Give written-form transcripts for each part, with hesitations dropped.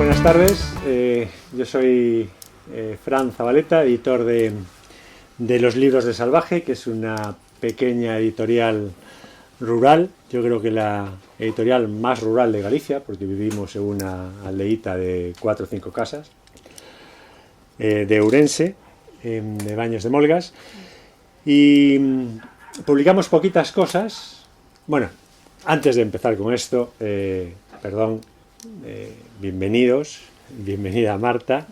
Buenas tardes, yo soy Fran Zabaleta, editor de Los Libros de Salvaje, que es una pequeña editorial rural, yo creo que la editorial más rural de Galicia, porque vivimos en una aldeíta de 4 o 5 casas, de Ourense, de Baños de Molgas, y publicamos poquitas cosas. Bueno, antes de empezar con esto, bienvenidos, bienvenida Marta,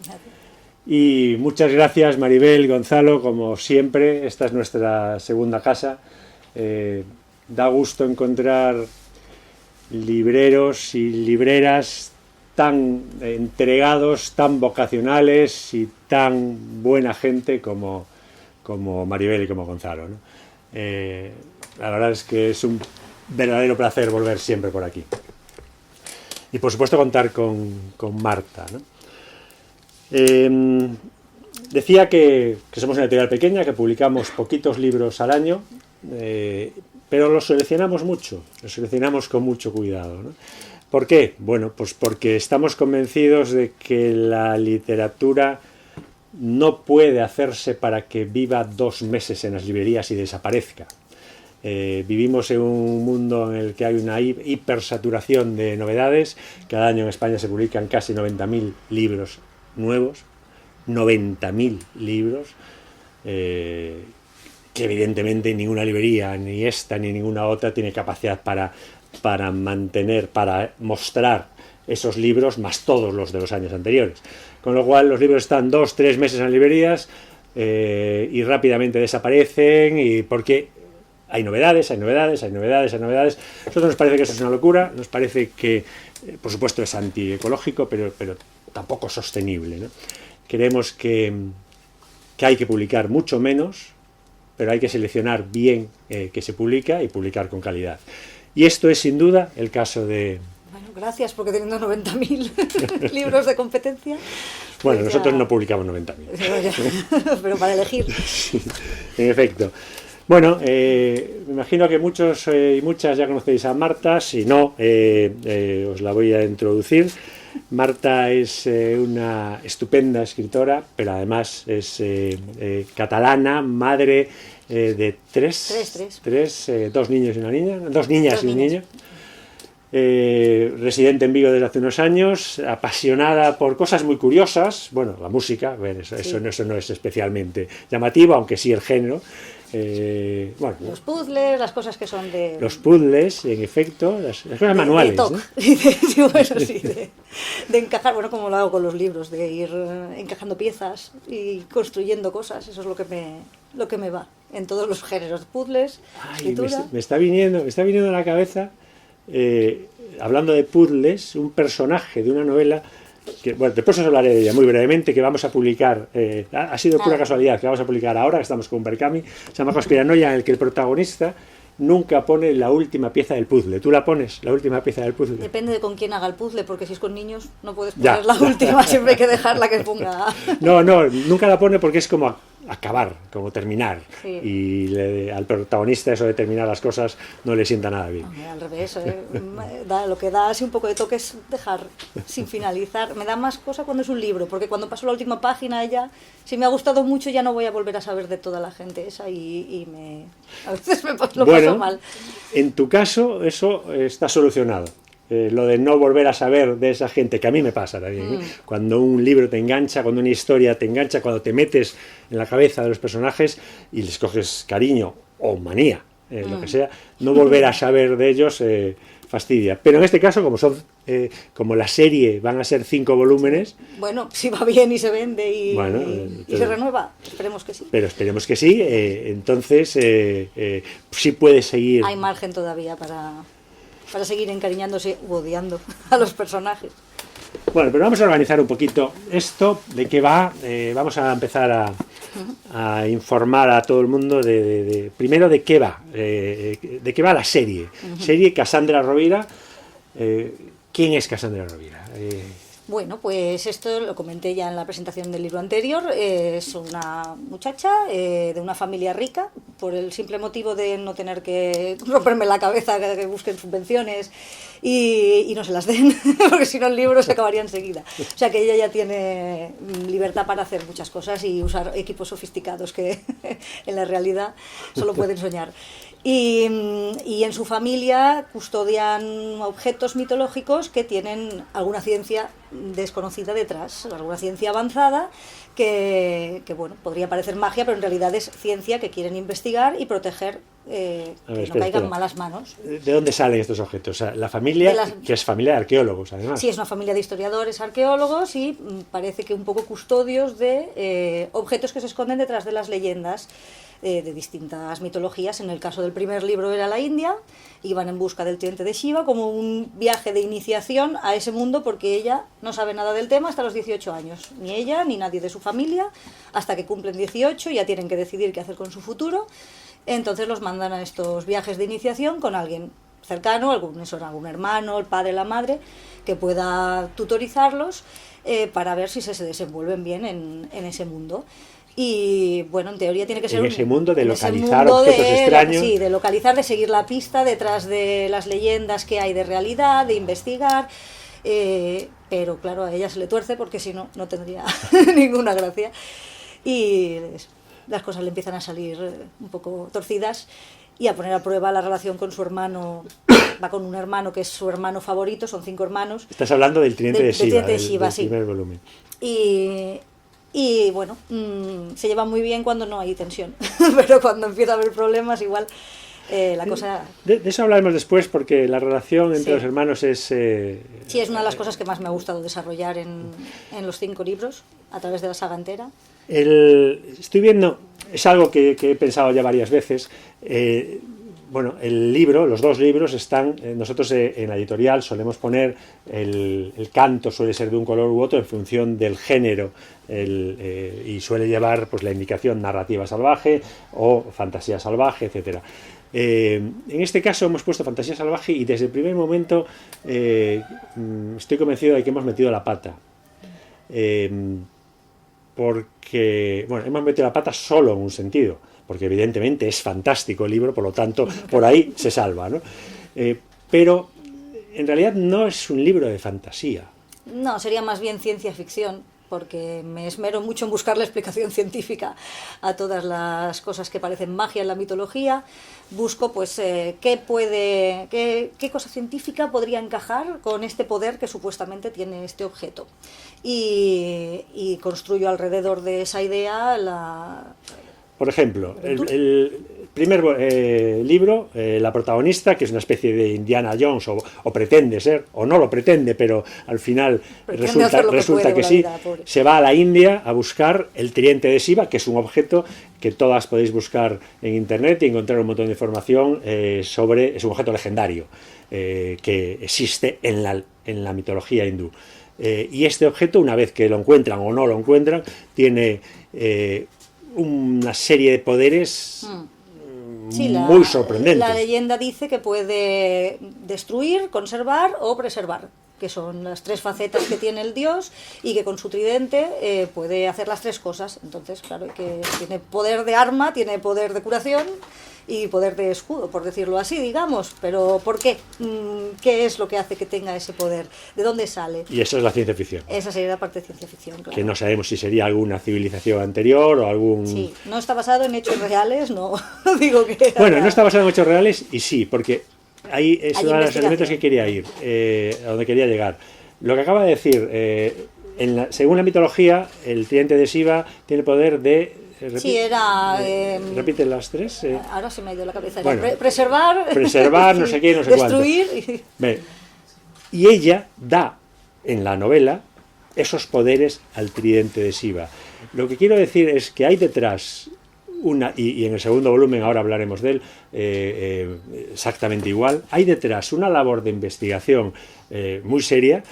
y muchas gracias Maribel, Gonzalo, como siempre. Esta es nuestra segunda casa. Da gusto encontrar libreros y libreras tan entregados, tan vocacionales y tan buena gente como Maribel y como Gonzalo, ¿no? La verdad es que es un verdadero placer volver siempre por aquí. Y por supuesto contar con Marta, ¿no? Decía que somos una editorial pequeña, que publicamos poquitos libros al año, pero los seleccionamos mucho, los seleccionamos con mucho cuidado, ¿no? ¿Por qué? Bueno, pues porque estamos convencidos de que la literatura no puede hacerse para que viva 2 meses en las librerías y desaparezca. Vivimos en un mundo en el que hay una hipersaturación de novedades. Cada año en España se publican casi 90.000 libros nuevos, 90.000 libros, que evidentemente ninguna librería, ni esta ni ninguna otra, tiene capacidad para mantener, para mostrar esos libros, más todos los de los años anteriores. Con lo cual los libros están 2 o 3 meses en las librerías y rápidamente desaparecen, y porque hay novedades. A nosotros nos parece que eso es una locura, nos parece que, por supuesto, es antiecológico, pero tampoco sostenible, ¿no? Creemos que hay que publicar mucho menos, pero hay que seleccionar bien qué se publica y publicar con calidad. Y esto es sin duda el caso de... Bueno, gracias, porque teniendo 90.000 libros de competencia... Bueno, pues nosotros no publicamos 90.000. Pero para elegir. Sí, en efecto. Bueno, me imagino que muchos y muchas ya conocéis a Marta. Si no, os la voy a introducir. Marta es una estupenda escritora, pero además es catalana, madre de tres, 2 niños y una niña, 2 niñas y un niño. Residente en Vigo desde hace unos años, apasionada por cosas muy curiosas. Bueno, la música, eso no es especialmente llamativo, aunque sí el género. Bueno, los puzzles, las cosas que son de... Los puzzles, en efecto, las cosas manuales, ¿no? De encajar, bueno, como lo hago con los libros, de ir encajando piezas y construyendo cosas. Eso es lo que me va en todos los géneros, puzzles, escritura. Me está viniendo a la cabeza, hablando de puzzles, un personaje de una novela que, bueno, después os hablaré de ella muy brevemente, que vamos a publicar, ha sido pura casualidad, que vamos a publicar ahora, que estamos con Berkami, se llama Conspiranoia, en el que el protagonista nunca pone la última pieza del puzzle. ¿Tú la pones, la última pieza del puzzle? Depende de con quién haga el puzzle, porque si es con niños no puedes poner la última, siempre hay que dejarla que ponga... No, nunca la pone porque es como acabar, como terminar. Sí. Y al protagonista eso de terminar las cosas no le sienta nada bien. Al revés, lo que da así un poco de toque es dejar sin finalizar. Me da más cosa cuando es un libro, porque cuando paso la última página ya, si me ha gustado mucho, ya no voy a volver a saber de toda la gente esa y a veces lo paso mal. En tu caso eso está solucionado. Lo de no volver a saber de esa gente, que a mí me pasa también, cuando un libro te engancha, cuando una historia te engancha, cuando te metes en la cabeza de los personajes y les coges cariño o manía, lo que sea, no volver a saber de ellos fastidia. Pero en este caso, como la serie van a ser 5 volúmenes... Bueno, si va bien y se vende y se renueva, esperemos que sí. Pero esperemos que sí, entonces sí puede seguir... Hay margen todavía para seguir encariñándose u odiando a los personajes. Bueno, pero vamos a organizar un poquito esto, de qué va. Vamos a empezar a informar a todo el mundo primero de qué va, de qué va la serie. Serie Cassandra Rovira. ¿Quién es Cassandra Rovira? Bueno, pues esto lo comenté ya en la presentación del libro anterior. Es una muchacha de una familia rica, por el simple motivo de no tener que romperme la cabeza, que busquen subvenciones y no se las den, porque si no el libro se acabaría enseguida. O sea que ella ya tiene libertad para hacer muchas cosas y usar equipos sofisticados que en la realidad solo pueden soñar. Y en su familia custodian objetos mitológicos que tienen alguna ciencia desconocida detrás, alguna ciencia avanzada que bueno, podría parecer magia, pero en realidad es ciencia que quieren investigar y proteger, que no caigan en malas manos. ¿De dónde salen estos objetos? O sea, la familia, que es familia de arqueólogos, además. Sí, es una familia de historiadores, arqueólogos y parece que un poco custodios de objetos que se esconden detrás de las leyendas de distintas mitologías. En el caso del primer libro era la India, iban en busca del tridente de Shiva como un viaje de iniciación a ese mundo, porque ella no sabe nada del tema hasta los 18 años, ni ella ni nadie de su familia, hasta que cumplen 18 ya tienen que decidir qué hacer con su futuro. Entonces los mandan a estos viajes de iniciación con alguien cercano, algún hermano, el padre, la madre, que pueda tutorizarlos para ver si se desenvuelven bien en ese mundo. Y bueno, en teoría tiene que ser en ese mundo de localizar objetos extraños. Sí, de localizar, de seguir la pista detrás de las leyendas que hay de realidad, de investigar. Pero claro, a ella se le tuerce porque si no, no tendría ninguna gracia. Y las cosas le empiezan a salir un poco torcidas y a poner a prueba la relación con su hermano. Va con un hermano que es su hermano favorito, son 5 hermanos. Estás hablando del tridente de Shiva, del sí. Primer volumen. Y bueno, se lleva muy bien cuando no hay tensión, pero cuando empieza a haber problemas igual la cosa... De eso hablaremos después, porque la relación entre los hermanos es... Sí, es una de las cosas que más me ha gustado desarrollar en los 5 libros, a través de la saga entera. Estoy viendo, es algo que he pensado ya varias veces. Bueno, el libro, los 2 libros están, nosotros en la editorial solemos poner el canto, suele ser de un color u otro en función del género, y suele llevar pues la indicación narrativa salvaje o fantasía salvaje, etcétera. En este caso hemos puesto fantasía salvaje y desde el primer momento estoy convencido de que hemos metido la pata. Porque, bueno, hemos metido la pata solo en un sentido, porque evidentemente es fantástico el libro, por lo tanto, por ahí se salva, ¿no? Pero en realidad no es un libro de fantasía. No, sería más bien ciencia ficción, porque me esmero mucho en buscar la explicación científica a todas las cosas que parecen magia en la mitología. Busco pues qué cosa científica podría encajar con este poder que supuestamente tiene este objeto. Y construyo alrededor de esa idea Por ejemplo, el primer libro, la protagonista, que es una especie de Indiana Jones, o pretende ser, o no lo pretende, pero al final resulta que sí, se va a la India a buscar el tridente de Shiva, que es un objeto que todas podéis buscar en internet y encontrar un montón de información sobre, es un objeto legendario que existe en la mitología hindú. Y este objeto, una vez que lo encuentran o no lo encuentran, tiene una serie de poderes muy sorprendentes. La leyenda dice que puede destruir, conservar o preservar, que son las 3 facetas que tiene el dios, y que con su tridente puede hacer las 3 cosas. Entonces, claro, que tiene poder de arma, tiene poder de curación y poder de escudo, por decirlo así, digamos. Pero ¿por qué? ¿Qué es lo que hace que tenga ese poder? ¿De dónde sale? Y eso es la ciencia ficción. Esa sería la parte de ciencia ficción, claro. Que no sabemos si sería alguna civilización anterior o algún... Sí, no está basado en hechos reales, no digo que... Bueno, no está basado en hechos reales, y sí, porque ahí es uno de los elementos que quería ir, a donde quería llegar. Lo que acaba de decir, según la mitología, el tridente de Shiva tiene poder de... repite las 3. Ahora se me ha ido la cabeza. Bueno, preservar, no sé qué, no sé destruir. Cuánto. Y ella da en la novela esos poderes al tridente de Shiva. Lo que quiero decir es que hay detrás y en el segundo volumen, ahora hablaremos de él, exactamente igual, hay detrás una labor de investigación muy seria,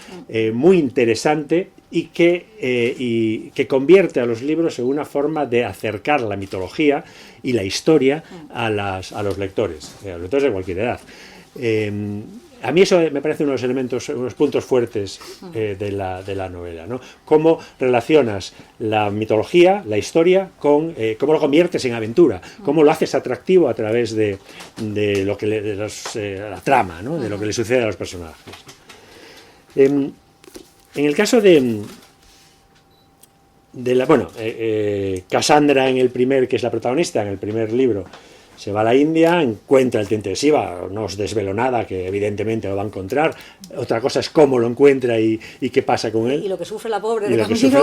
muy interesante, y que convierte a los libros en una forma de acercar la mitología y la historia a los lectores de cualquier edad. A mí eso me parece uno de los elementos, unos puntos fuertes de la novela, ¿no? Cómo relacionas la mitología, la historia, con cómo lo conviertes en aventura, cómo lo haces atractivo a través de lo que la trama, ¿no? De lo que le sucede a los personajes. En el caso de Cassandra, que es la protagonista en el primer libro, se va a la India, encuentra el tinte de Shiva, no os desvelo nada, que evidentemente lo va a encontrar. Otra cosa es cómo lo encuentra y qué pasa con él. Y lo que sufre la pobre de camino.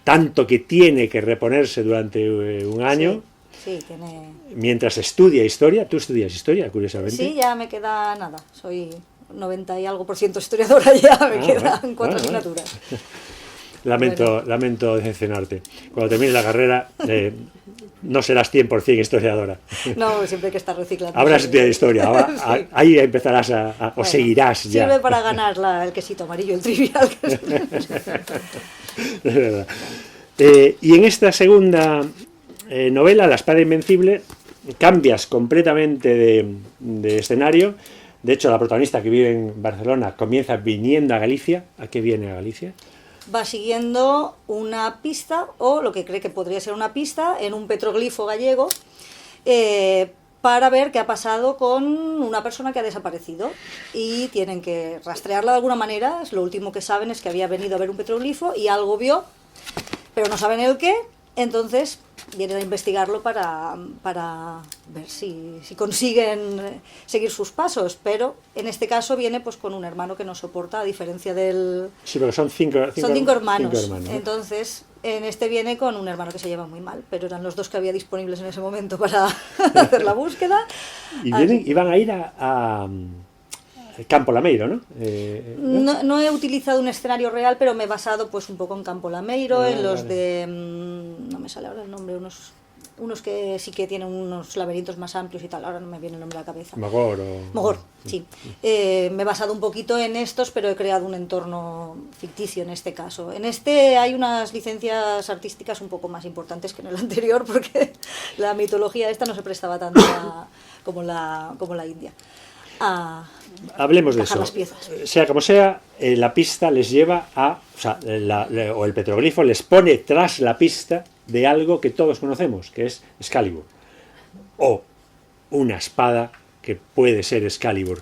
Tanto que tiene que reponerse durante un año. Sí, tiene... Mientras estudia historia. ¿Tú estudias historia, curiosamente? Sí, ya me queda nada. Soy 90 y algo % historiadora, ya me quedan 4 asignaturas. Lamento decepcionarte. Cuando termines la carrera no serás 100% historiadora. No, siempre hay que estar reciclando. Habrás estudiado historia, sí. Ahí empezarás o seguirás ya. Sirve para ganar el quesito amarillo, el trivial. Es verdad. Y en esta segunda novela, La espada invencible, cambias completamente de escenario. De hecho, la protagonista, que vive en Barcelona, comienza viniendo a Galicia. ¿A qué viene a Galicia? Va siguiendo una pista, o lo que cree que podría ser una pista, en un petroglifo gallego, para ver qué ha pasado con una persona que ha desaparecido. Y tienen que rastrearla de alguna manera. Lo último que saben es que había venido a ver un petroglifo y algo vio, pero no saben el qué. Entonces vienen a investigarlo para ver si consiguen seguir sus pasos, pero en este caso viene pues con un hermano que no soporta, a diferencia del... Sí, pero son cinco hermanos. Entonces en este viene con un hermano que se lleva muy mal, pero eran los 2 que había disponibles en ese momento para hacer la búsqueda. Y iban a ir a Campo Lameiro, ¿no? No he utilizado un escenario real, pero me he basado pues un poco en Campo Lameiro, en los de... no me sale ahora el nombre, unos que sí que tienen unos laberintos más amplios y tal, ahora no me viene el nombre a la cabeza. Mogor, sí. Me he basado un poquito en estos, pero he creado un entorno ficticio en este caso. En este hay unas licencias artísticas un poco más importantes que en el anterior, porque la mitología esta no se prestaba tanto como la India. Hablemos de eso. Sea como sea, la pista les lleva o el petroglifo les pone tras la pista de algo que todos conocemos, que es Excalibur, o una espada que puede ser Excalibur.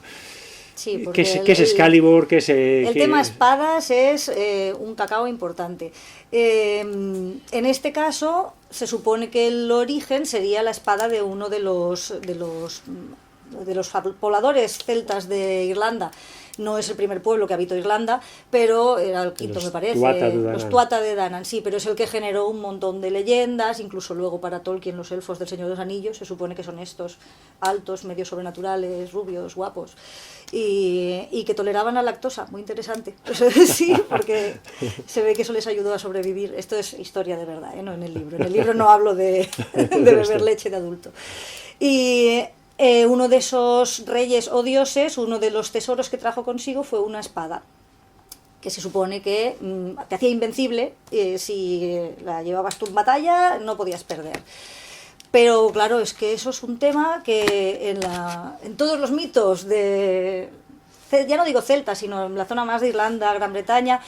Sí, ¿Qué es Excalibur? El tema espadas es un cacao importante. En este caso se supone que el origen sería la espada de uno de los pobladores celtas de Irlanda. No es el primer pueblo que habitó Irlanda, pero era el quinto, me parece. Los Tuatha de Danann, sí, pero es el que generó un montón de leyendas, incluso luego para Tolkien, los elfos del Señor de los Anillos, se supone que son estos altos, medio sobrenaturales, rubios, guapos, y que toleraban la lactosa, muy interesante. Sí, porque se ve que eso les ayudó a sobrevivir. Esto es historia de verdad, no en el libro. En el libro no hablo de beber leche de adulto. Y... uno de esos reyes o dioses, uno de los tesoros que trajo consigo fue una espada, que se supone que te hacía invencible, si la llevabas tú en batalla no podías perder. Pero claro, es que eso es un tema que en todos los mitos ya no digo celtas, sino en la zona más de Irlanda, Gran Bretaña,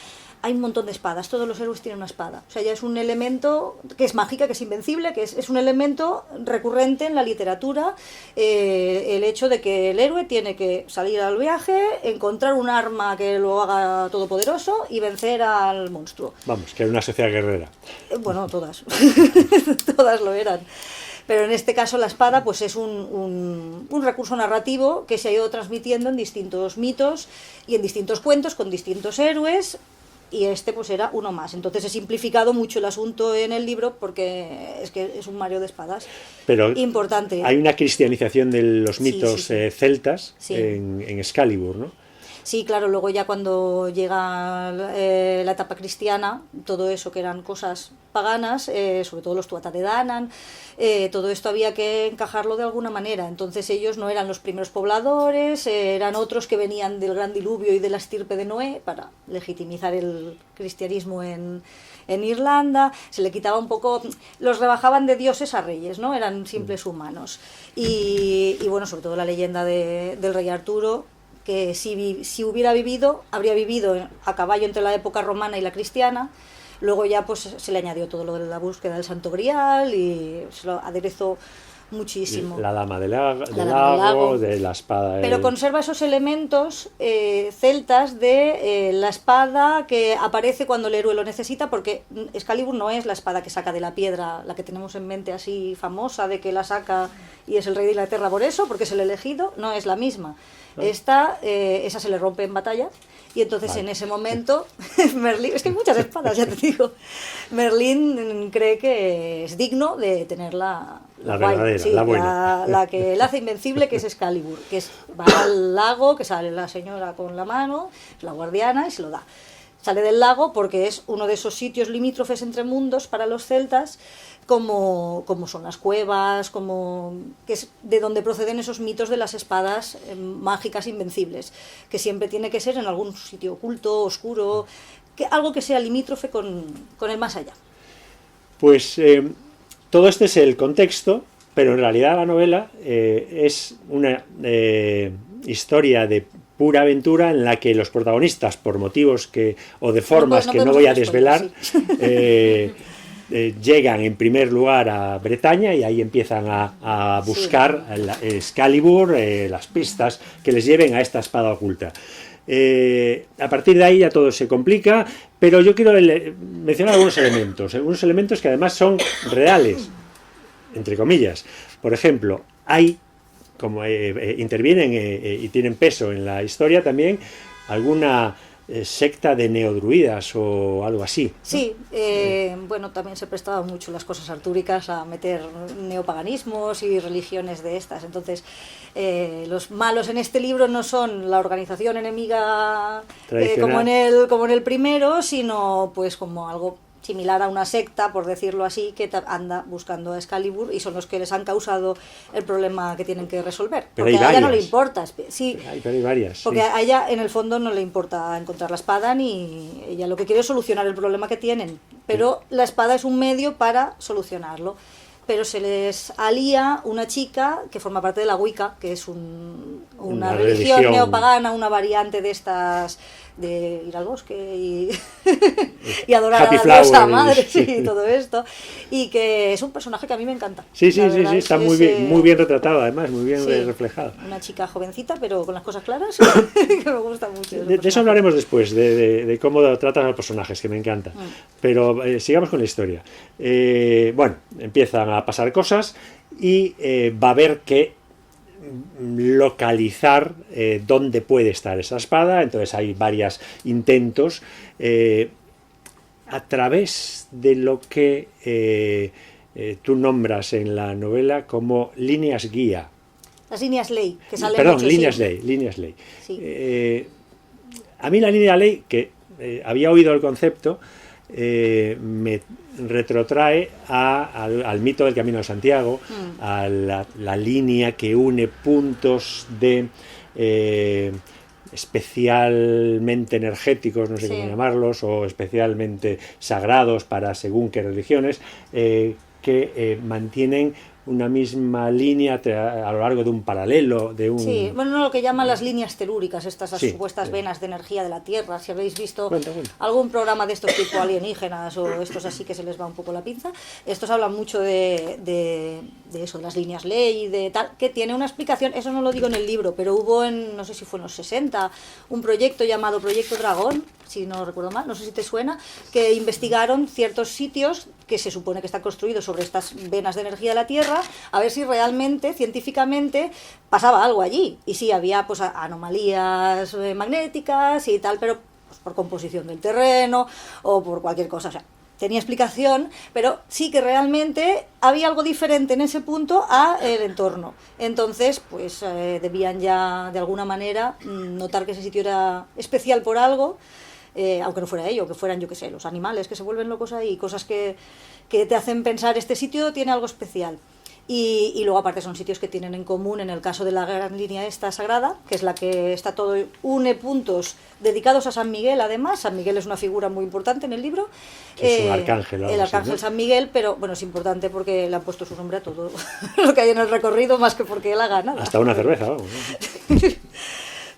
hay un montón de espadas, todos los héroes tienen una espada. O sea, ya es un elemento que es mágica, que es invencible, que es un elemento recurrente en la literatura, el hecho de que el héroe tiene que salir al viaje, encontrar un arma que lo haga todopoderoso y vencer al monstruo. Vamos, que era una sociedad guerrera. Bueno, todas. Todas lo eran. Pero en este caso la espada pues es un recurso narrativo que se ha ido transmitiendo en distintos mitos y en distintos cuentos con distintos héroes, y este pues era uno más. Entonces he simplificado mucho el asunto en el libro porque es que es un Mario de espadas. Pero importante. Hay una cristianización de los mitos sí. celtas sí. en Excalibur, ¿no? Sí, claro, luego ya cuando llega la etapa cristiana, todo eso que eran cosas paganas, sobre todo los Tuatha de Danann, todo esto había que encajarlo de alguna manera. Entonces ellos no eran los primeros pobladores, eran otros que venían del gran diluvio y de la estirpe de Noé para legitimizar el cristianismo en Irlanda. Se le quitaba un poco, los rebajaban de dioses a reyes, ¿no? Eran simples humanos. Y bueno, sobre todo la leyenda del rey Arturo, que si hubiera vivido, habría vivido a caballo entre la época romana y la cristiana. Luego ya pues se le añadió todo lo de la búsqueda del Santo Grial y se lo aderezó muchísimo. La dama del lago, de la espada. Pero conserva esos elementos celtas de la espada que aparece cuando el héroe lo necesita, porque Excalibur no es la espada que saca de la piedra, la que tenemos en mente así famosa, de que la saca y es el rey de Inglaterra por eso, porque es el elegido, no es la misma. Esa se le rompe en batalla. Y entonces en ese momento, Merlín, es que hay muchas espadas, ya te digo, Merlín cree que es digno de tener la verdadera, sí, la buena. La que él hace invencible, que es Excalibur, que va al lago, que sale la señora con la mano, la guardiana, y se lo da. Sale del lago porque es uno de esos sitios limítrofes entre mundos para los celtas, como son las cuevas, que es de donde proceden esos mitos de las espadas mágicas invencibles, que siempre tiene que ser en algún sitio oculto, oscuro, algo que sea limítrofe con el más allá. Pues todo este es el contexto, pero en realidad la novela es una historia de pura aventura en la que los protagonistas, por motivos o de formas que no voy a desvelar, sí. Llegan en primer lugar a Bretaña y ahí empiezan a buscar Excalibur, las pistas que les lleven a esta espada oculta. A partir de ahí ya todo se complica, pero yo quiero mencionar algunos elementos que además son reales, entre comillas. Por ejemplo, hay, como intervienen y tienen peso en la historia también, alguna secta de neodruidas o algo así, ¿no? Sí, bueno, también se prestaban mucho las cosas artúricas a meter neopaganismos y religiones de estas. Entonces, los malos en este libro no son la organización enemiga como en el primero, sino pues como algo similar a una secta, por decirlo así, que anda buscando a Excalibur y son los que les han causado el problema que tienen que resolver. Pero porque a ella no le importa. Sí, pero hay varias. Porque sí. a ella en el fondo no le importa encontrar la espada, ni ella lo que quiere es solucionar el problema que tienen. Pero la espada es un medio para solucionarlo. Pero se les alía una chica que forma parte de la Wicca, que es una religión neopagana, una variante de estas de ir al bosque y adorar a la diosa madre y todo esto, y que es un personaje que a mí me encanta. Sí, está muy bien retratado, además, muy bien reflejado. Una chica jovencita, pero con las cosas claras, que me gusta mucho. De eso hablaremos después, de cómo tratan a los personajes, que me encanta. Pero sigamos con la historia. Bueno, empiezan a pasar cosas y va a haber que localizar dónde puede estar esa espada. Entonces hay varios intentos a través de lo que tú nombras en la novela como líneas guía. Las líneas ley, que salen Perdón, mucho, líneas ley. Sí. A mí la línea ley, que había oído el concepto, me retrotrae al mito del Camino de Santiago, a la línea que une puntos de especialmente energéticos, no sé cómo llamarlos, o especialmente sagrados para según qué religiones, que mantienen una misma línea a lo largo de un paralelo, de un... Sí, bueno, lo que llaman las líneas telúricas, estas supuestas venas de energía de la Tierra. Si habéis visto algún programa de estos tipo alienígenas o estos así que se les va un poco la pinza, estos hablan mucho de eso, de las líneas ley, de tal, que tiene una explicación. Eso no lo digo en el libro, pero hubo no sé si fue en los 60, un proyecto llamado Proyecto Dragón, si no recuerdo mal, no sé si te suena, que investigaron ciertos sitios que se supone que están construidos sobre estas venas de energía de la Tierra, a ver si realmente, científicamente, pasaba algo allí. Y sí, había pues anomalías magnéticas y tal, pero pues, por composición del terreno o por cualquier cosa. O sea, tenía explicación, pero sí que realmente había algo diferente en ese punto a el entorno. Entonces, pues debían ya de alguna manera notar que ese sitio era especial por algo, aunque no fuera ello, que fueran, yo qué sé, los animales que se vuelven locos ahí, cosas que te hacen pensar, este sitio tiene algo especial. Y luego aparte son sitios que tienen en común, en el caso de la gran línea esta sagrada, que es la que está todo, une puntos dedicados a San Miguel. Además, San Miguel es una figura muy importante en el libro, que es un arcángel, el arcángel, ¿no? San Miguel, pero bueno, es importante porque le han puesto su nombre a todo lo que hay en el recorrido, más que porque él haga nada. Hasta una cerveza, vamos, ¿no?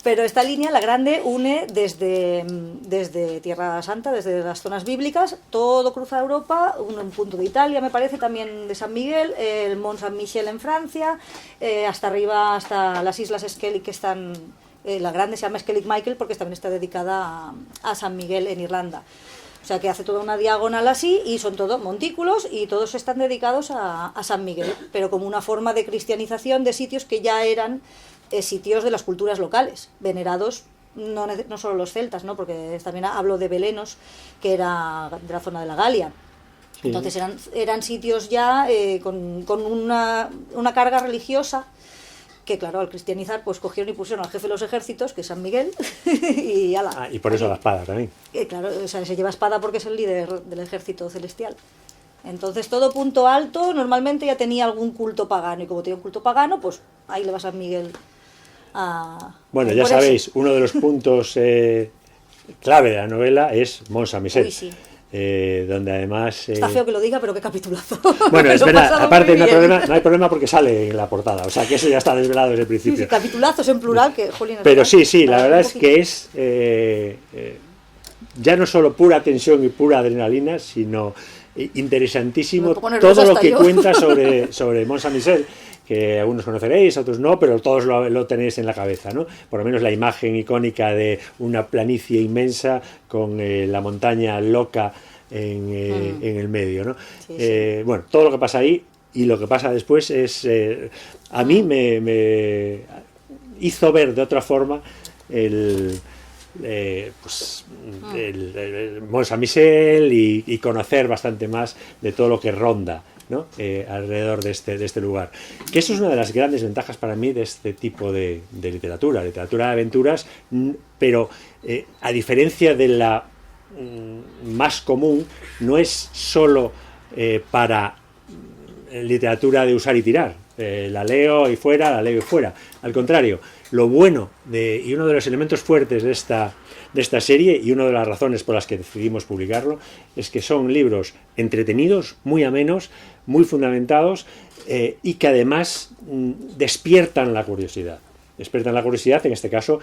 Pero esta línea, la grande, une desde Tierra Santa, desde las zonas bíblicas, todo cruza Europa, un punto de Italia, me parece, también de San Miguel, el Mont Saint-Michel en Francia, hasta arriba, hasta las islas Skellig, que están, la grande se llama Skellig Michael porque también está dedicada a San Miguel en Irlanda. O sea que hace toda una diagonal así y son todos montículos y todos están dedicados a San Miguel, pero como una forma de cristianización de sitios que ya eran sitios de las culturas locales, venerados no solo los celtas, ¿no? Porque también hablo de Belenos, que era de la zona de la Galia. Sí. Entonces eran sitios ya con una carga religiosa que, claro, al cristianizar pues cogieron y pusieron al jefe de los ejércitos, que es San Miguel, y ala. Y por eso la espada también. Claro, o sea, se lleva espada porque es el líder del ejército celestial. Entonces todo punto alto normalmente ya tenía algún culto pagano, y como tenía un culto pagano, pues ahí le va San Miguel a... Bueno, ya sabéis, uno de los puntos clave de la novela es Mont Saint-Michel. Sí. Donde además... Está feo que lo diga, pero qué capitulazo. Bueno, es verdad, aparte no hay problema porque sale en la portada, o sea que eso ya está desvelado desde el principio. Sí, capitulazos en plural, que jolín. Pero sí, la verdad es que es ya no solo pura tensión y pura adrenalina, sino interesantísimo todo lo que cuenta sobre Mont Saint-Michel, que algunos conoceréis, otros no, pero todos lo tenéis en la cabeza, ¿no? Por lo menos la imagen icónica de una planicie inmensa con la montaña loca en el medio, ¿no? Sí. Bueno, todo lo que pasa ahí y lo que pasa después es... a mí me hizo ver de otra forma el Mont Saint-Michel y conocer bastante más de todo lo que ronda, ¿no? Alrededor de este lugar, que eso es una de las grandes ventajas para mí de este tipo de literatura de aventuras, pero a diferencia de la más común, no es solo para literatura de usar y tirar, la leo y fuera, al contrario, lo bueno y uno de los elementos fuertes de esta serie, y una de las razones por las que decidimos publicarlo, es que son libros entretenidos, muy amenos, muy fundamentados, y que además despiertan la curiosidad. Despiertan la curiosidad, en este caso,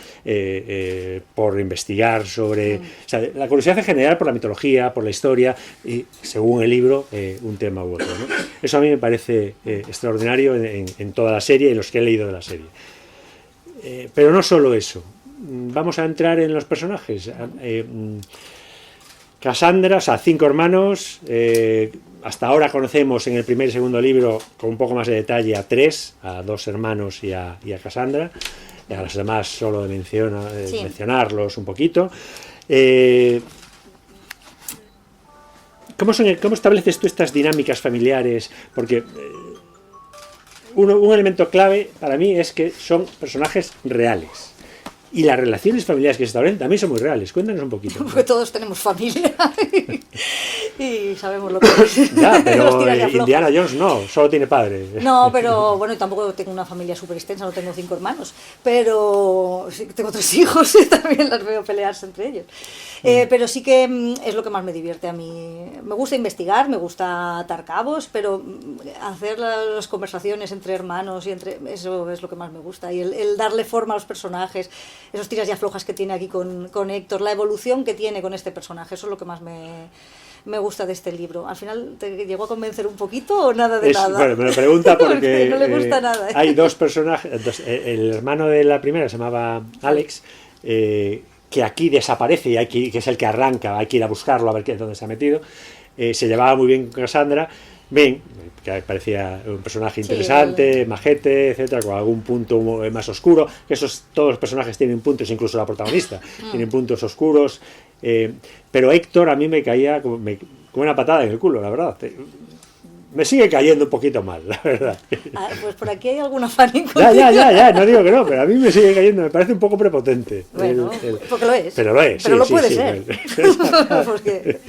por investigar sobre... O sea, la curiosidad en general por la mitología, por la historia, y según el libro, un tema u otro, ¿no? Eso a mí me parece extraordinario en toda la serie y en los que he leído de la serie. Pero no solo eso. Vamos a entrar en los personajes. Cassandra, o sea, 5 hermanos. Hasta ahora conocemos en el primer y segundo libro con un poco más de detalle a 3, a 2 hermanos y a Cassandra. A los demás solo mencionarlos un poquito. ¿Cómo estableces tú estas dinámicas familiares? Porque un elemento clave para mí es que son personajes reales. Y las relaciones familiares que se establecen también son muy reales. Cuéntanos un poquito. Porque todos tenemos familia y sabemos lo que es. Ya, pero Indiana Jones no, solo tiene padre. No, pero bueno, tampoco tengo una familia súper extensa, no tengo 5 hermanos, pero sí, tengo 3 hijos y también las veo pelearse entre ellos. Pero sí que es lo que más me divierte a mí. Me gusta investigar, me gusta atar cabos, pero hacer las conversaciones entre hermanos y eso es lo que más me gusta. Y el darle forma a los personajes, esos tiras y aflojas que tiene aquí con Héctor, la evolución que tiene con este personaje, eso es lo que más me gusta de este libro. ¿Al final te llegó a convencer un poquito o nada de nada? Bueno, me lo pregunta porque no le gusta nada, ¿eh? Hay 2 personajes. El hermano de la primera se llamaba Alex, que aquí desaparece y que es el que arranca, hay que ir a buscarlo a ver dónde se ha metido. Se llevaba muy bien con Cassandra, bien, que parecía un personaje interesante, majete, etcétera, con algún punto más oscuro, que todos los personajes tienen puntos, incluso la protagonista tienen puntos oscuros, pero Héctor a mí me caía, como una patada en el culo, la verdad. Me sigue cayendo un poquito mal, la verdad. Pues por aquí hay alguna fan Ya, no digo que no, pero a mí me sigue cayendo, me parece un poco prepotente. Bueno, porque lo es. Pero lo es, pero sí, lo sí, puede sí, ser. Porque...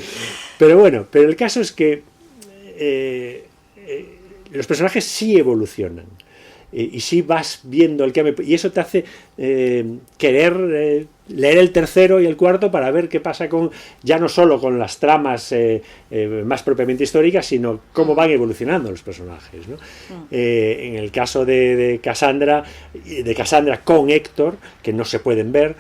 Pero bueno, pero el caso es que los personajes sí evolucionan. Y sí vas viendo el cambio, y eso te hace querer leer el tercero y el cuarto para ver qué pasa con, ya no solo con las tramas más propiamente históricas, sino cómo van evolucionando los personajes, ¿no? En el caso de Cassandra con Héctor, que no se pueden ver,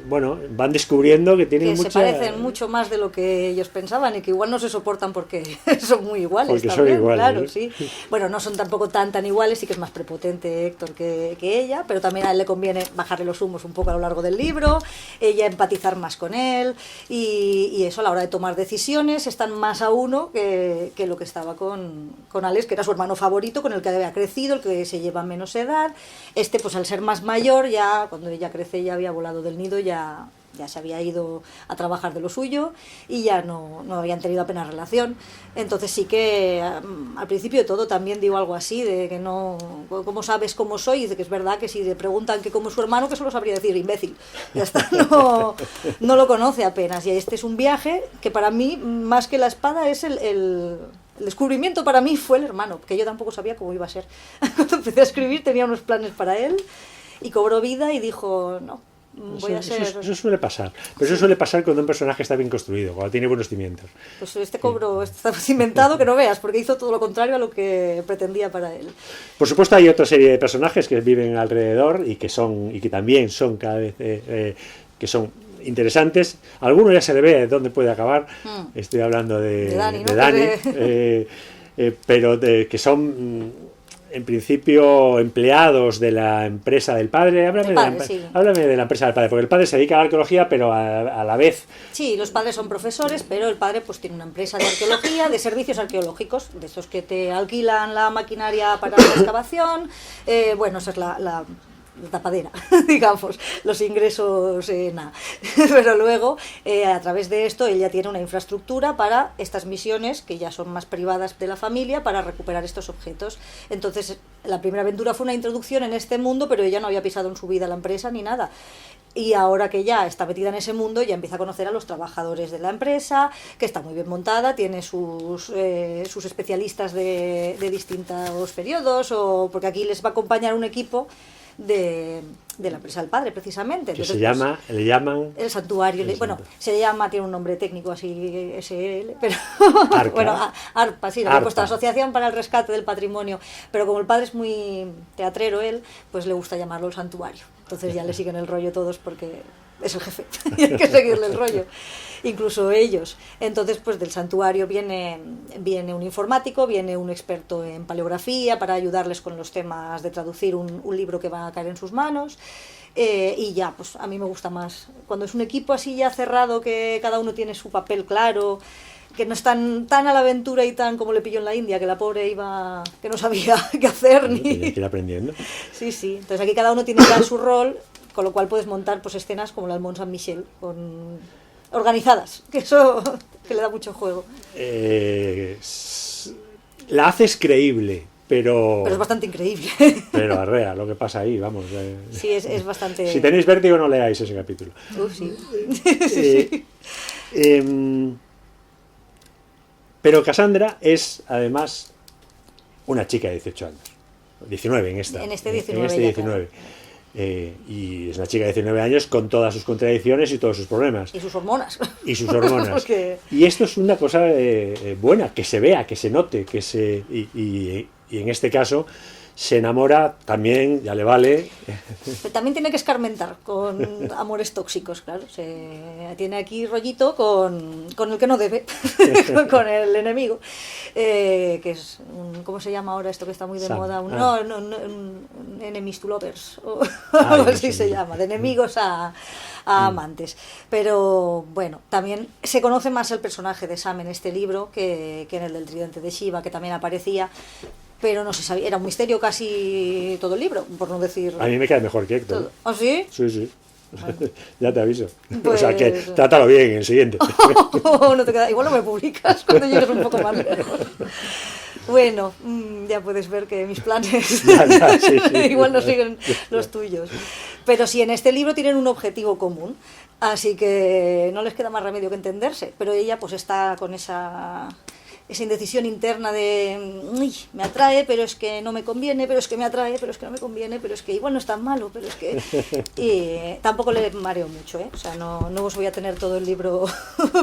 bueno, van descubriendo que tienen se parecen mucho más de lo que ellos pensaban y que igual no se soportan porque son muy iguales. Porque también, son iguales, claro, ¿no? Sí. Bueno, no son tampoco tan iguales, sí que es más prepotente Héctor que ella, pero también a él le conviene bajarle los humos un poco a lo largo del libro, ella empatizar más con él y eso a la hora de tomar decisiones están más a uno que lo que estaba con Alex, que era su hermano favorito, con el que había crecido, el que se lleva menos edad. Pues al ser más mayor, ya cuando ella crece ya había volado del nido, ya se había ido a trabajar de lo suyo y ya no habían tenido apenas relación. Entonces sí que al principio de todo también digo algo así, de que no, ¿cómo sabes cómo soy? Y dice que es verdad que si le preguntan que cómo es su hermano, que solo sabría decir imbécil. Ya está, no lo conoce apenas. Y este es un viaje que para mí, más que la espada, es el descubrimiento para mí fue el hermano, que yo tampoco sabía cómo iba a ser. Cuando empecé a escribir tenía unos planes para él y cobró vida y dijo, no, voy a ser... Eso suele pasar, pero eso suele pasar cuando un personaje está bien construido, cuando tiene buenos cimientos. Pues está cimentado que no veas, porque hizo todo lo contrario a lo que pretendía para él. Por supuesto hay otra serie de personajes que viven alrededor y que también son cada vez que son interesantes. Algunos ya se le ve dónde puede acabar. Estoy hablando de Dani, ¿no? Pero que son en principio empleados de la empresa del padre. Háblame de la empresa del padre, porque el padre se dedica a la arqueología, pero a la vez... Sí, los padres son profesores, pero el padre pues tiene una empresa de arqueología, de servicios arqueológicos, de esos que te alquilan la maquinaria para la excavación. Esa es la tapadera, digamos, los ingresos, nada. Pero luego, a través de esto, ella tiene una infraestructura para estas misiones, que ya son más privadas de la familia, para recuperar estos objetos. Entonces, la primera aventura fue una introducción en este mundo, pero ella no había pisado en su vida la empresa ni nada. Y ahora que ya está metida en ese mundo, ya empieza a conocer a los trabajadores de la empresa, que está muy bien montada, tiene sus especialistas de distintos periodos, porque aquí les va a acompañar un equipo de la empresa del padre, precisamente. Entonces, le llaman... El santuario. Se llama, tiene un nombre técnico así, SL, pero... ARPA, sí, la Asociación para el Rescate del Patrimonio. Pero como el padre es muy teatrero, pues le gusta llamarlo el santuario. Entonces ya le siguen el rollo todos porque es el jefe y hay que seguirle el rollo. Incluso ellos. Entonces, pues del santuario viene un informático, viene un experto en paleografía para ayudarles con los temas de traducir un libro que va a caer en sus manos. Y ya, pues a mí me gusta más cuando es un equipo así ya cerrado, que cada uno tiene su papel claro, que no es tan a la aventura y tan como le pilló en la India, que la pobre iba, que no sabía qué hacer ni... Tenía que ir aprendiendo. Sí. Entonces aquí cada uno tiene ya su rol, con lo cual puedes montar pues escenas como la del Mont Saint-Michel, organizadas, que eso que le da mucho juego. La haces creíble, pero es bastante increíble. Pero arrea lo que pasa ahí, vamos. Sí, es bastante... Si tenéis vértigo, no leáis ese capítulo. Sí. Pero Cassandra es, además, una chica de 18 años. 19 en esta. En este 19. En este 19. Y es una chica de 19 años con todas sus contradicciones y todos sus problemas. Y sus hormonas. Porque... Y esto es una cosa buena, que se vea, que se note, y en este caso se enamora también, ya le vale. Pero también tiene que escarmentar con amores tóxicos, claro. Tiene aquí rollito con el que no debe, con el enemigo, que es ¿cómo se llama ahora esto que está muy de moda? Un enemies to lovers, o algo así se llama, de enemigos a amantes. Pero bueno, también se conoce más el personaje de Sam en este libro que en el del tridente de Shiva, que también aparecía, pero no se sabía, era un misterio casi todo el libro, por no decir... A mí me cae mejor que Héctor. ¿Ah, sí? Sí. Bueno. Ya te aviso. Pues... O sea que trátalo bien en el siguiente. No te queda... Igual no me publicas cuando llegues un poco más lejos. Bueno, ya puedes ver que mis planes Sí. igual no siguen los tuyos. Pero sí, en este libro tienen un objetivo común, así que no les queda más remedio que entenderse. Pero ella pues está con esa indecisión interna de uy, me atrae, pero es que no me conviene, pero es que me atrae, pero es que no me conviene, pero es que igual no es tan malo, pero es que... Y tampoco le mareo mucho, ¿eh? O sea, no os voy a tener todo el libro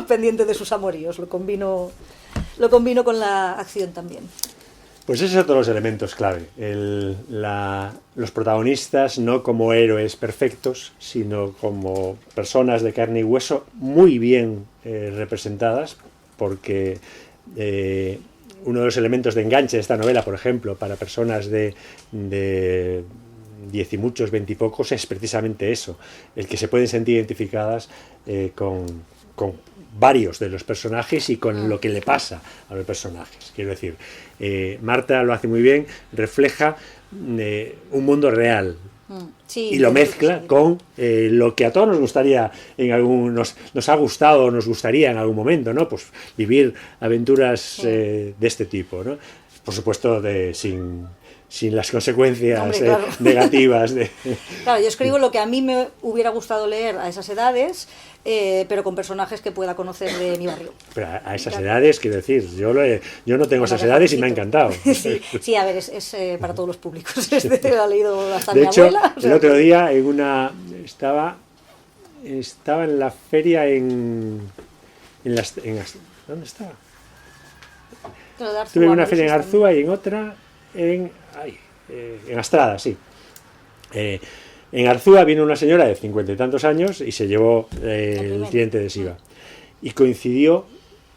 pendiente de sus amoríos, lo combino con la acción también. Pues ese es otro de los elementos clave. Los protagonistas no como héroes perfectos, sino como personas de carne y hueso muy bien representadas, porque uno de los elementos de enganche de esta novela, por ejemplo, para personas de 10 y muchos, 20 y pocos, es precisamente eso, el que se pueden sentir identificadas con varios de los personajes y con lo que le pasa a los personajes. Quiero decir, Marta lo hace muy bien, refleja un mundo real. Sí, y lo mezcla sí. Con lo que a todos nos gustaría nos ha gustado o nos gustaría en algún momento, ¿no? Pues vivir aventuras sí. De este tipo, ¿no? Por supuesto sin las consecuencias claro. Negativas. Claro, yo escribo lo que a mí me hubiera gustado leer a esas edades, pero con personajes que pueda conocer de mi barrio. Pero a esas edades, quiero decir, yo no tengo esas edades y me ha encantado. Sí, a ver, es para todos los públicos. Lo ha leído hasta de mi hecho, abuela. El otro día estaba en la feria ¿dónde estaba? Tuve una feria en Arzúa y en otra en Astrada, sí. En Arzúa vino una señora de 50 y tantos años y se llevó el cliente de SIVA. Y coincidió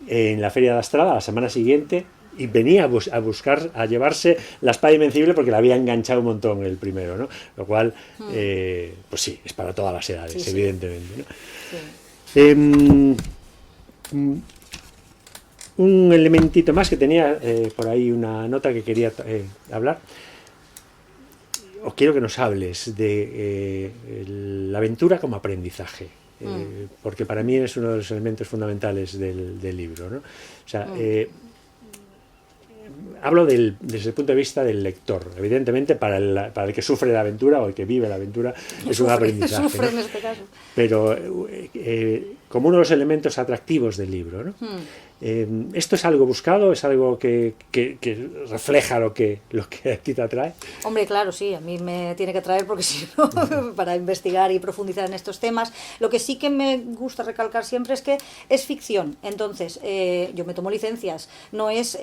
en la feria de Astrada la semana siguiente y venía a llevarse la espada invencible porque la había enganchado un montón el primero, ¿no? Lo cual, pues sí, es para todas las edades, sí, evidentemente, ¿no? Sí. Un elementito más que tenía por ahí, una nota que quería hablar. Os quiero que nos hables de la aventura como aprendizaje, porque para mí es uno de los elementos fundamentales del libro, ¿no? O sea, hablo desde el punto de vista del lector. Evidentemente, para el que sufre la aventura o el que vive la aventura es un aprendizaje, sufre, ¿no? En este caso. Pero como uno de los elementos atractivos del libro, ¿no? ¿Esto es algo buscado? ¿Es algo que refleja lo que a ti te atrae? Hombre, claro, sí, a mí me tiene que atraer porque si no, para investigar y profundizar en estos temas. Lo que sí que me gusta recalcar siempre es que es ficción. Entonces, yo me tomo licencias. No es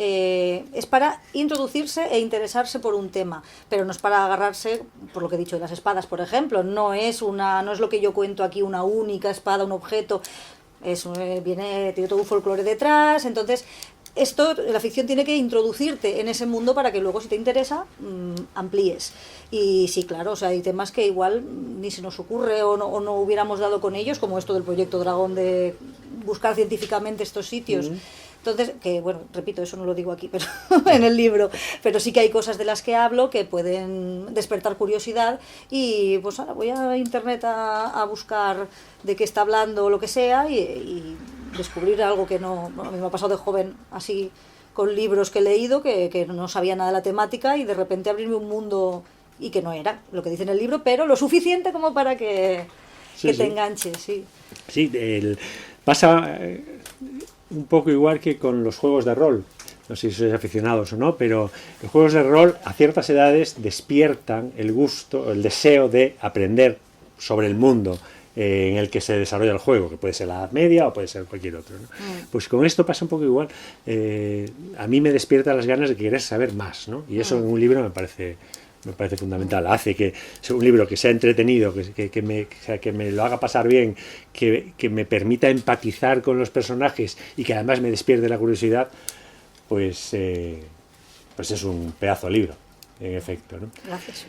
para introducirse e interesarse por un tema, pero no es para agarrarse, por lo que he dicho de las espadas, por ejemplo. No es lo que yo cuento aquí, una única espada, un objeto. Tiene todo un folclore detrás. Entonces la ficción tiene que introducirte en ese mundo para que luego, si te interesa, amplíes. Y sí, claro, o sea, hay temas que igual ni se nos ocurre o no hubiéramos dado con ellos, como esto del proyecto Dragón, de buscar científicamente estos sitios. Entonces, que bueno, repito, eso no lo digo aquí, pero en el libro, pero sí que hay cosas de las que hablo que pueden despertar curiosidad y pues ahora voy a internet a buscar de qué está hablando o lo que sea y descubrir algo que no... Bueno, a mí me ha pasado de joven así con libros que he leído que no sabía nada de la temática y de repente abrirme un mundo y que no era lo que dice en el libro, pero lo suficiente como para que te enganches, sí. Sí, pasa... un poco igual que con los juegos de rol, no sé si sois aficionados o no, pero los juegos de rol a ciertas edades despiertan el gusto, el deseo de aprender sobre el mundo en el que se desarrolla el juego, que puede ser la Edad Media o puede ser cualquier otro, ¿no? Pues con esto pasa un poco igual. A mí me despierta las ganas de querer saber más, ¿no? Y eso en un libro me parece fundamental. Hace que sea un libro que sea entretenido, que me lo haga pasar bien, que me permita empatizar con los personajes y que además me despierte la curiosidad, pues es un pedazo de libro, en efecto, ¿no? Gracias.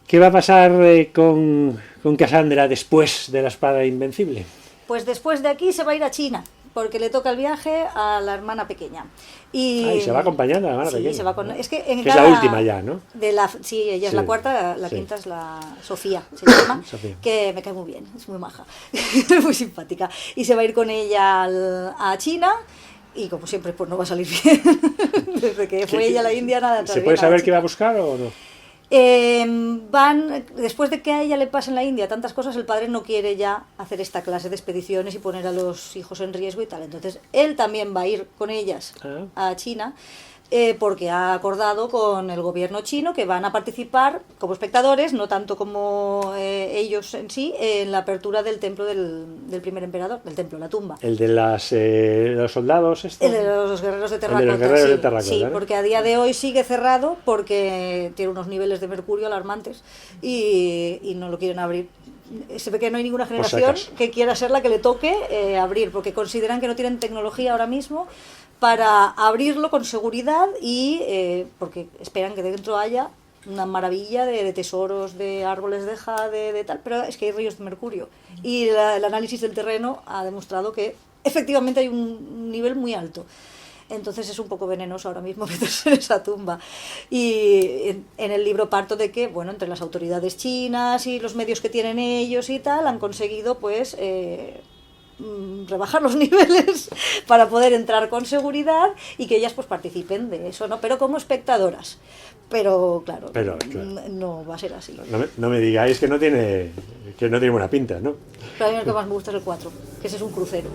¿Qué va a pasar con Cassandra después de la espada invencible? Pues después de aquí se va a ir a China. porque le toca el viaje a la hermana pequeña. Y se va acompañando a la hermana pequeña. Se va con, es que en que es la última ya, ¿no? Sí, ella es la cuarta, la sí. quinta es la Sofía, se llama, Sofía. Que me cae muy bien, es muy maja, muy simpática. Y se va a ir con ella a China. Y como siempre, pues no va a salir bien. Desde que fue ella a la India, nada. ¿Se puede saber qué va a buscar o no? Después de que a ella le pase en la India tantas cosas, el padre no quiere ya hacer esta clase de expediciones y poner a los hijos en riesgo y tal. Entonces, él también va a ir con ellas a China. Porque ha acordado con el gobierno chino que van a participar como espectadores, no tanto como ellos en sí, en la apertura del templo del primer emperador, del templo, la tumba. El de los soldados, El de los guerreros de terracota. El de los guerreros de terracota, sí, ¿no? porque a día de hoy sigue cerrado porque tiene unos niveles de mercurio alarmantes y no lo quieren abrir. Se ve que no hay ninguna generación que quiera ser la que le toque abrir, porque consideran que no tienen tecnología ahora mismo para abrirlo con seguridad y porque esperan que dentro haya una maravilla de tesoros, de árboles de jade, de tal, pero es que hay ríos de mercurio y el análisis del terreno ha demostrado que efectivamente hay un nivel muy alto. Entonces es un poco venenoso ahora mismo meterse en esa tumba. Y en el libro parto de que, bueno, entre las autoridades chinas y los medios que tienen ellos y tal, han conseguido pues rebajar los niveles para poder entrar con seguridad y que ellas pues participen de eso, ¿no? Pero como espectadoras. Pero claro. No va a ser así. No me digáis que no tiene buena pinta, ¿no? Pero a mí el que más me gusta es el 4, que ese es un crucero.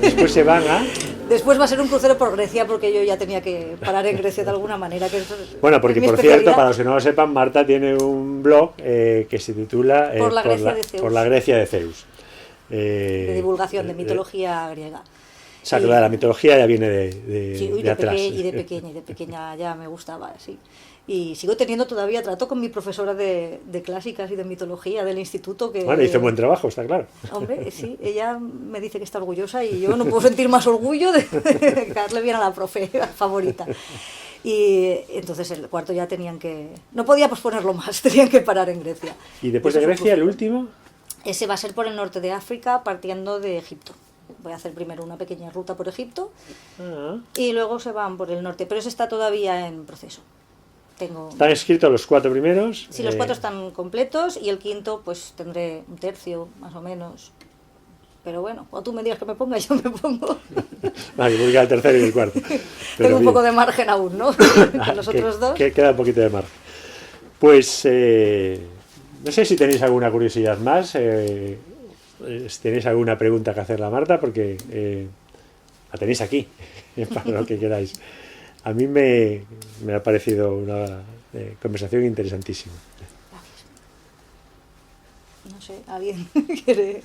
Después se van a... Después va a ser un crucero por Grecia, porque yo ya tenía que parar en Grecia de alguna manera. Bueno, porque por cierto, para los que no lo sepan, Marta tiene un blog que se titula Por la Grecia de Zeus. De divulgación, de mitología griega. O sea, que la mitología ya viene de atrás. Y de pequeña ya me gustaba, sí. Y sigo teniendo todavía trato con mi profesora de clásicas y de mitología del instituto. Que, bueno, hizo un buen trabajo, está claro. Hombre, sí, ella me dice que está orgullosa y yo no puedo sentir más orgullo de caerle bien a la profe favorita. Y entonces el cuarto ya tenían que... No podía posponerlo más, tenían que parar en Grecia. ¿Y después de Grecia, el último? Ese va a ser por el norte de África, partiendo de Egipto. Voy a hacer primero una pequeña ruta por Egipto y luego se van por el norte, pero ese está todavía en proceso. ¿Están escritos los 4 primeros? Sí, los 4 están completos y el quinto pues tendré un tercio, más o menos. Pero bueno, cuando tú me digas que me ponga, yo me pongo. Vale, publica el tercero y el cuarto. Tengo un poco de margen aún, ¿no? Con los otros dos. Queda un poquito de margen. Pues no sé si tenéis alguna curiosidad más, si tenéis alguna pregunta que hacerle a Marta, porque la tenéis aquí, para lo que queráis. A mí me ha parecido una conversación interesantísima. No sé, ¿alguien quiere...?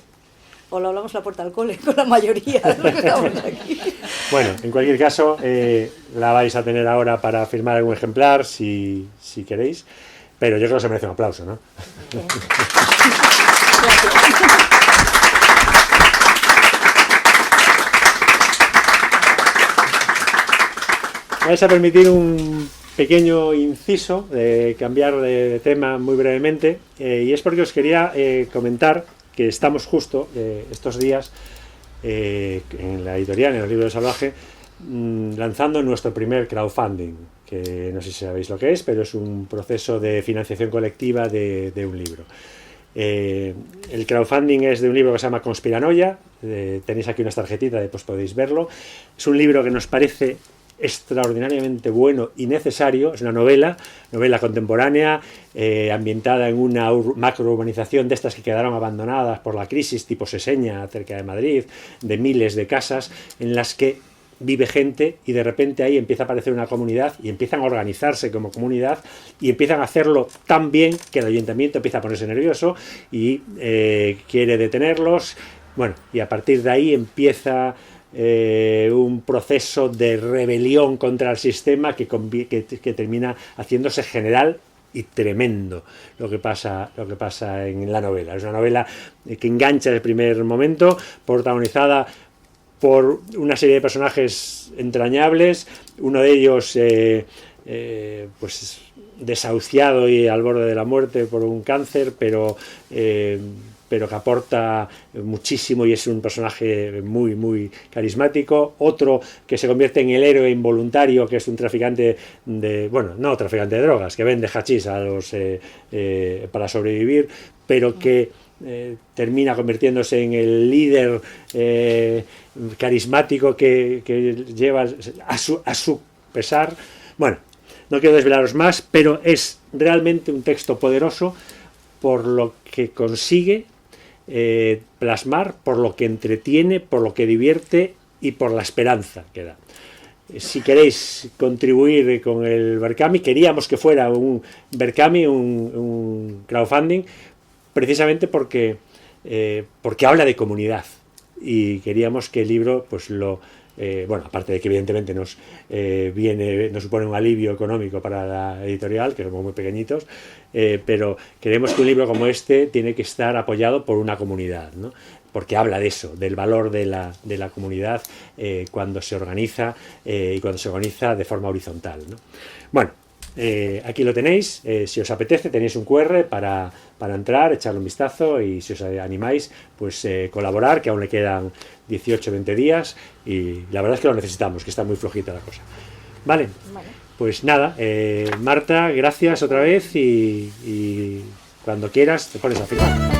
O lo hablamos a la puerta del cole, con la mayoría de los que estamos aquí. Bueno, en cualquier caso, la vais a tener ahora para firmar algún ejemplar, si queréis. Pero yo creo que se merece un aplauso, ¿no? Me vais a permitir un pequeño inciso, de cambiar de tema muy brevemente, y es porque os quería comentar que estamos justo estos días en la editorial, en el libro de Salvaje, lanzando nuestro primer crowdfunding, que no sé si sabéis lo que es, pero es un proceso de financiación colectiva de un libro. El crowdfunding es de un libro que se llama Conspiranoia, tenéis aquí unas tarjetitas, después podéis verlo. Es un libro que nos parece extraordinariamente bueno y necesario. Es una novela contemporánea, ambientada en una macrourbanización de estas que quedaron abandonadas por la crisis, tipo Seseña, cerca de Madrid, de miles de casas en las que vive gente y de repente ahí empieza a aparecer una comunidad y empiezan a organizarse como comunidad y empiezan a hacerlo tan bien que el ayuntamiento empieza a ponerse nervioso y quiere detenerlos. Bueno, y a partir de ahí empieza un proceso de rebelión contra el sistema que termina haciéndose general y tremendo lo que pasa en la novela. Es una novela que engancha desde el primer momento, protagonizada por una serie de personajes entrañables, uno de ellos pues desahuciado y al borde de la muerte por un cáncer, pero pero que aporta muchísimo y es un personaje muy, muy carismático. Otro que se convierte en el héroe involuntario, que es un traficante de, bueno, no traficante de drogas, que vende hachís a los para sobrevivir, pero que termina convirtiéndose en el líder carismático que lleva a su pesar. Bueno, no quiero desvelaros más, pero es realmente un texto poderoso por lo que consigue plasmar, por lo que entretiene, por lo que divierte y por la esperanza que da. Si queréis contribuir con el Berkami, queríamos que fuera un Berkami, un crowdfunding, precisamente porque habla de comunidad y queríamos que el libro pues bueno, aparte de que evidentemente nos supone un alivio económico para la editorial, que somos muy pequeñitos, pero creemos que un libro como este tiene que estar apoyado por una comunidad, ¿no? Porque habla de eso, del valor de la comunidad cuando se organiza y cuando se organiza de forma horizontal, ¿no? Bueno, aquí lo tenéis, si os apetece tenéis un QR para entrar, echarle un vistazo y si os animáis, pues colaborar, que aún le quedan 18-20 días y la verdad es que lo necesitamos, que está muy flojita la cosa. Vale, pues nada, Marta, gracias otra vez y cuando quieras te pones a firmar.